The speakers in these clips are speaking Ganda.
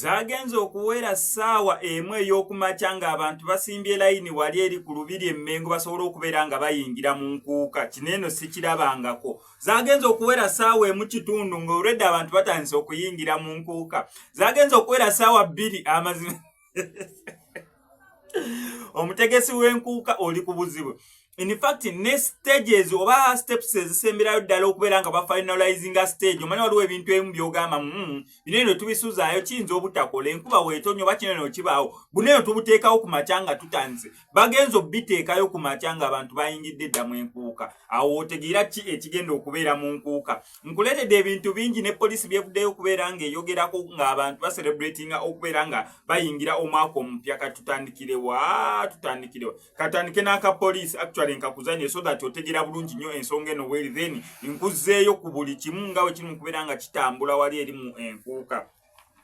zagenze okuwera ssaawa emu ey'okumakya ng'abantu basimbye layini wali eri ku lubiri emmengo basobola okubeera nga bayingira mu nkuuka. Kino eno sikirabangako. Zagenze okuwera ssaawa emu kitundu ng'olwedde abantu batandise okuyingira mu nkuuka. Zagenze okuwera ssaawa bbiri amazima. Omutegesi w'enkuuka oli ku buzibu. In fact, ne stages oba steps ezisemberayo ddala okubeera nga bafinalizinga stage. Omanyi waliwo ebintu ebimu by'ogamba bino tubisuzaayo kiyinza obutakola enkuba weetonyo oba kino eno kibaawo. Buno eno tubuteekawo ku makya nga tutandise. Bagenza obiteekayo ku makya nga abantu bayingidde dda mu enkuuka. Awo otegeera ki ekigenda okubeera mu nkuuka. Nkuleetedde ebintu bingi ne poliisi byevuddeyo okubeera ng'eyogerako ng'abantu baselebratinga okubeera nga bayingira omwaka omupya. Katutandikirewa. Katandike n'akapoliisi actually nkakuzanye so that otegera bulungi nnyo ensonga eno weri then nkuzeeyo ku buli kimu nga we kiri mu kubeera nga kitambula wali eri mu enkuuka.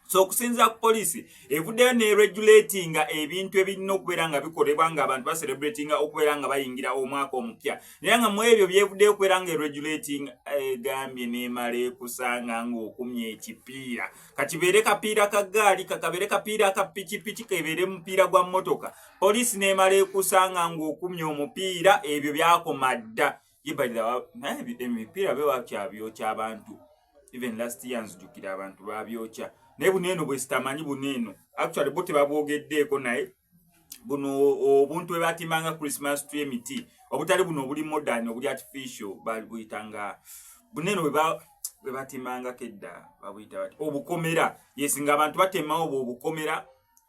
So okusinziira ku poliisi evuddeyo ne regulatinga ebintu ebirina okubeera nga bikolebwa nga abantu baselebratinga okubeera nga bayingira omwaka omupya. Naye nga mu ebyo byevuddeyo okubeera nga regulating egambye n'emala ekusanga ng'okumya ekipiira. Kakibeere kapiira ka ggaali, kakabeere kapiira ka pikipiki, kebeere mupiira gwa mmotoka. Poliisi n'emala ekusanga ng'okumya omupiira ebyo byakoma dda. Yebalira naye emipiira bewakyabyoky abantu. Even last year nzijukira abantu babyokya. Naye buneeno bwe sitamanyi buneeno. Actually bo tebabwogeddeeko naye buno obuntu bwe batimbanga Christmas tree emiti. Obutali buno obuli modern obuli artificial buyitanga buneeno bwe batimbanga kedda babuyita bati obukomera. Yes, nga abantu batemawo obukomera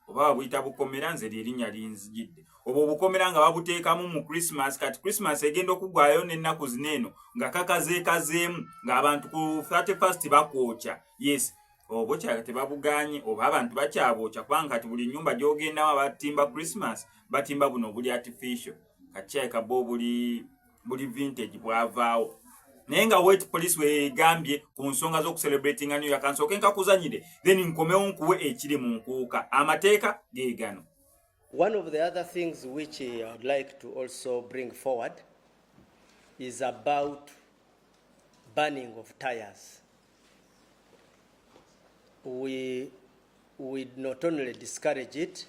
oba babuyita bukomera nze lyerinnya linzijidde. Obwo obukomera nga babuteekamu mu Christmas kati Christmas egenda okugwayo n'ennaku zineeno nga kakazeemu ng'abantu ku 31st bakwokya. Yes. Obocha tebabuganye oba abantu bakyabokya kubanga kati buli nyumba gy'ogendamu abatimba Christmas batimba buno buli artificial. Kachai kabo buli vintage bwavaawo. Naye nga wet police wegambye ku nsonga z'okucelebratinga New Year kansooke nkakuzanyire then nkomewo nkuwe ekiri mu nkuuka. Amateeka geegano. One of the other things which I would like to also bring forward is about burning of tires. We not only discourage it,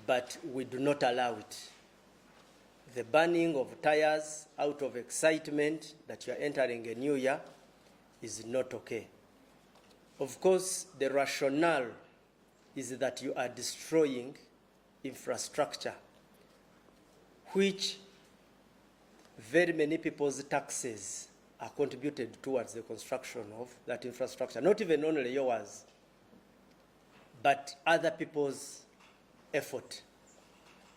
but we do not allow it. The burning of tires out of excitement that you are entering a new year is not okay. Of course, the rationale is that you are destroying infrastructure, which very many people's taxes are contributed towards the construction of that infrastructure, not even only yours, but other people's effort.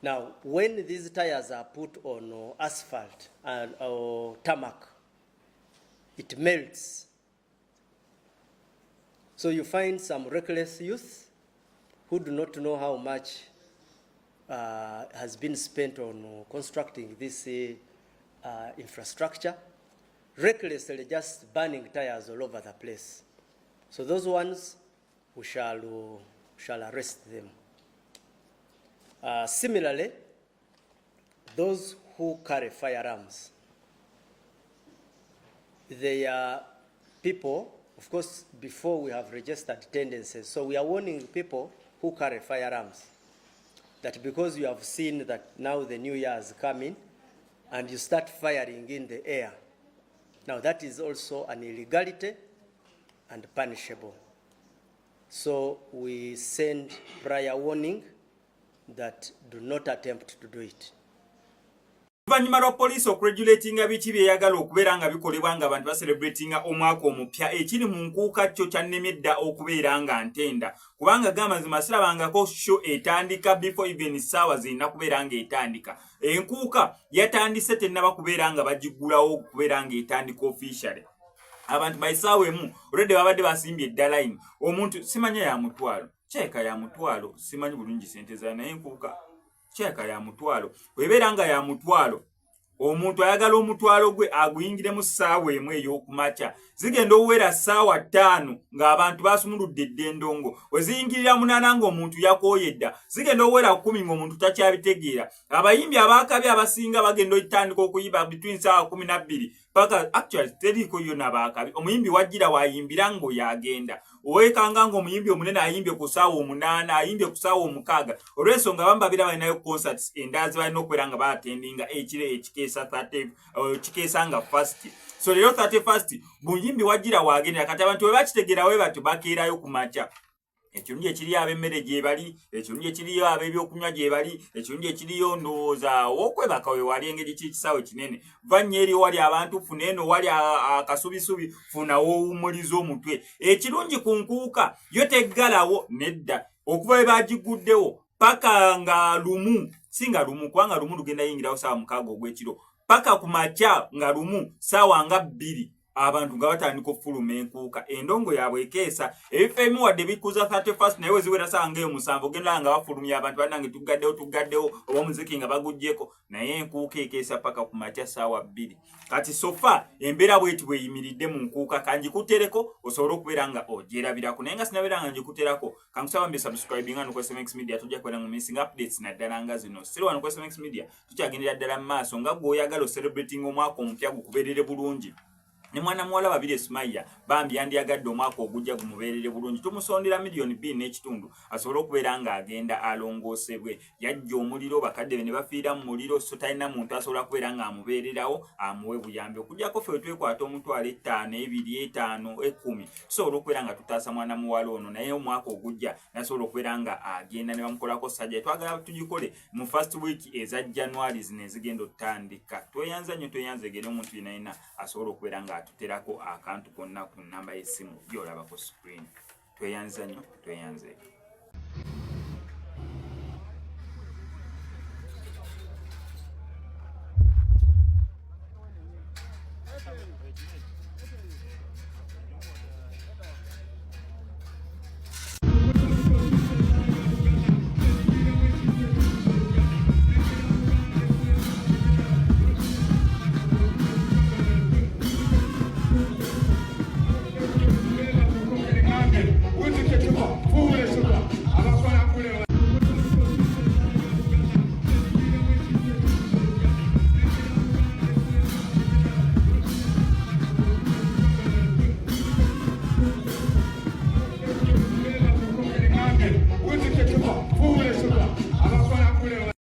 Now, when these tires are put on asphalt or tarmac, it melts. So you find some reckless youth who do not know how much has been spent on constructing this infrastructure, recklessly just burning tires all over the place. So those ones, we shall arrest them. Similarly, those who carry firearms, they are people, of course, before we have registered tendencies. So we are warning people who carry firearms that because you have seen that now the new year is coming and you start firing in the air, now that is also an illegality and punishable. So we send prior warning that do not attempt to do it. Oluvannyuma lwa poliisi okuregulatinga biki byeyagala okubeera nga bikolebwa nga abantu baselebratinga omwaka omupya ekiri mu nkuuka kyo kyannemye dda okubeera nga ntenda kubanga gamazima sirabangako sho etandika before even ssaawa zirina kubeera nga etandika. Enkuuka yatandise tennaba kubeera nga bagiggulawo okubeera nga etandika officially. Abantu bayisaawo emu olwedde babadde basimbye eddalayini omuntu simanya ya mutwalo kyeka ya mutwalo simanyi bulungi sente za naye enkuuka kyeka ya mutwalo webeera nga ya mutwalo omuntu ayagala omutwalo gwe aguyingiremu ssaawa emu ey'okumakya zigenda okuwera ssaawa 5 ng'abantu basumuludde eddendongo weziyingirira 8 ng'omuntu yakooye dda zigenda okuwera 10 ng'omuntu takyabitegeera. Abayimbi abaakabi abasinga bagenda okutandika okuyiba between ssaawa 12 paka actually teriko yona bakabi omuyimbi wajira wayimbira ngo yagenda owekanga ngo omuyimbi omunene ayimbye ku ssaawa 8 ayimbye ku ssaawa 6 olw'ensonga bambabira balinayo concerts endazi balina okubeera nga baatendinga ekire ekikeesa 30 kikeesa nga first so leero 31st muyimbi wajira wagenda kati abantu we bakitegeera we bati bakeerayo ku makya ekirungi ekiri ab'emmere gye bali ekirungi ekiriyo ab'ebyokunywa gye bali ekirungi ekiriyo ndowooza okwebaka we wali engeri kisaawe kinene vanya eri wali abantu funa eno wali akasubisubi funa woowumuliza omutwe ekirungi ku nkuuka yo teggalawo nedda okuva we bagiguddewo paka nga lumu singa lumu kubanga lumu lugenda yingirawo ssaawa 6 ogw'ekiro paka ku makya nga lumu ssaawa nga 2 abantu nga batandika okufuluma enkuuka endongo yaabwe ekeesa ebifo ebimu wadde bikuza 31st naye weziwera ssaawa nga 7 ogenda nga bafulumya abantu banange tuggaddewo oba omuziki nga baguggyeko naye enkuuka ekeesa paka ku makya ssaawa 2 kati sofa embeera bweti bweyimiridde mu nkuuka kanjikutereko osobole okubeera nga ogyerabirako naye nga sinabeera nga njikuterako kankusaba mbe subscribe nga no SMX Media tujja kubeera nga missing updates naddala nga zino siri wano ku SMX Media tukyagendera ddala mu maaso nga gw'oyagala celebrating omwaka omupya gukubeerere bulungi ne mwana muwala babiri Smaya bambi yandiyagadde omwaka ogujja gumubeerere bulungi tumusondera million 2 n'ekitundu asobole okubeera nga agenda alongoosebwe yajja omuliro bakadde be ne bafiira mu muliro so talina muntu asobola kubeera nga amubeererawo amuwe buyambi okujjako ffe twekwata omutwalo 5 2 5 10 tusobola okubeera nga tutaasa mwana muwala ono naye omwaka ogujja nasobola okubeera nga agenda ne bamukolako sajja twagala tugikole mu first week eza January zino ezigenda otandika tweyanza nnyo tweyanzegere omuntu yenayina asobola okubeera nga tuterako akantu konna ku namba y'essimu gy'olaba ku screen tweyanza nnyo tweyanzeeko